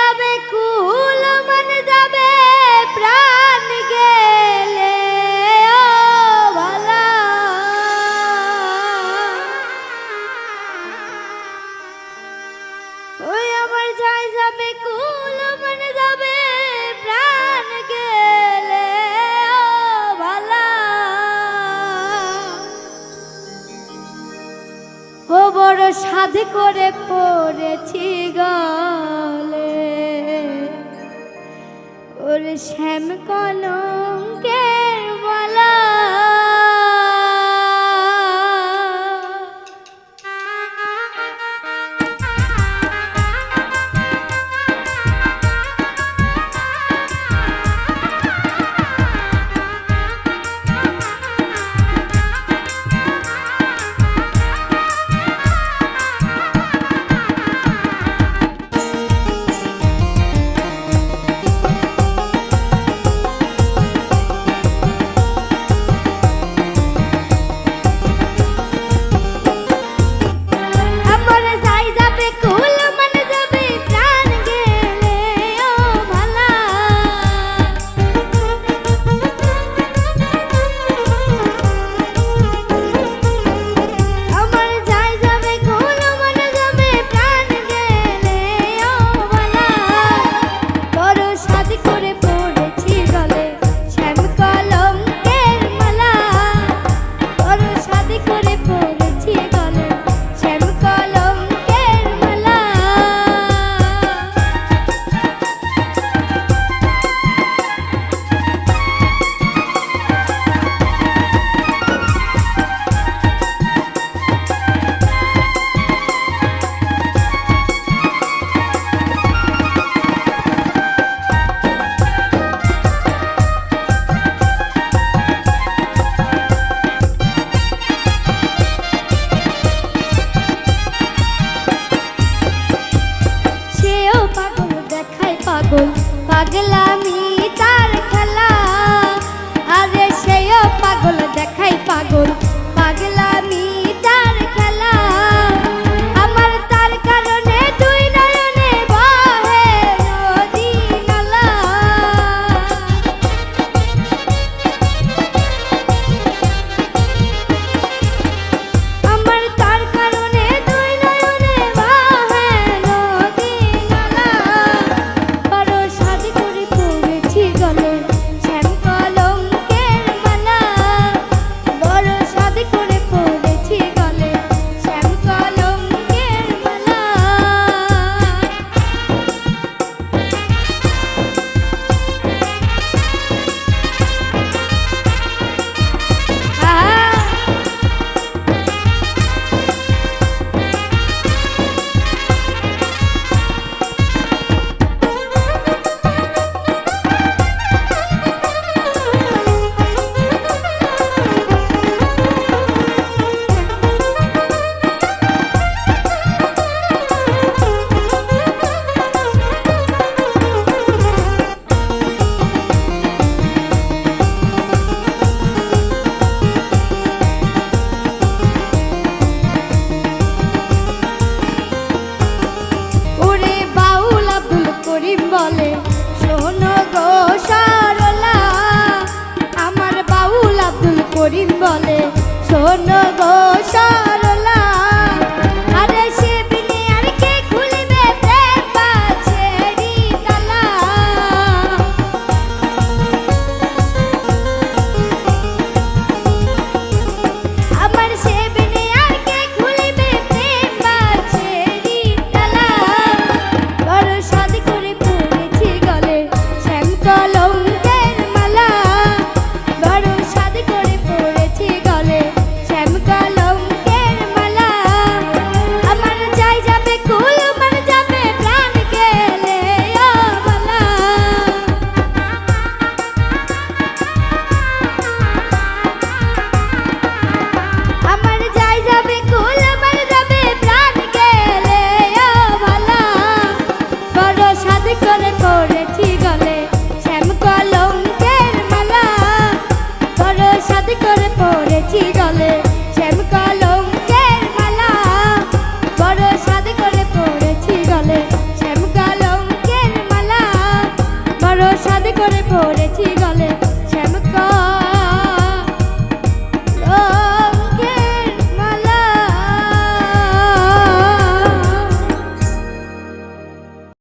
যাবে কুল মন যাবে প্রাণ গেলে ও ভালা ওই আমার যাই যাবে কুল মন যাবে প্রাণ গেলে ও ভালা ও বড় সাধ করে পড়েছি গলে ওর শ্যাম কলঙ্কের মালা পাগল পাগলামি তার খেলা আরে সেও পাগল দেখাই পাগল পাগলামি তার খেলা আমার তার কারণে দুই নয়নে বহে নদী নালা আমার তার কারণে দুই নয়নে বহে নদী নালা বলে শোনো গো সরলা আমার বাউল আব্দুল করিম বলে শোনো গো সরলা আরে সে বিনে আর কে খুলবে প্রেম বাছেরি তালা আমার সে বিনে আর কে খুলবে প্রেম বাছেরি তালা বড় সাদ করে কলঙ্কের মালা বড় সাদ করে পড়েছি গলে শ্যাম করে পড়েছি গলে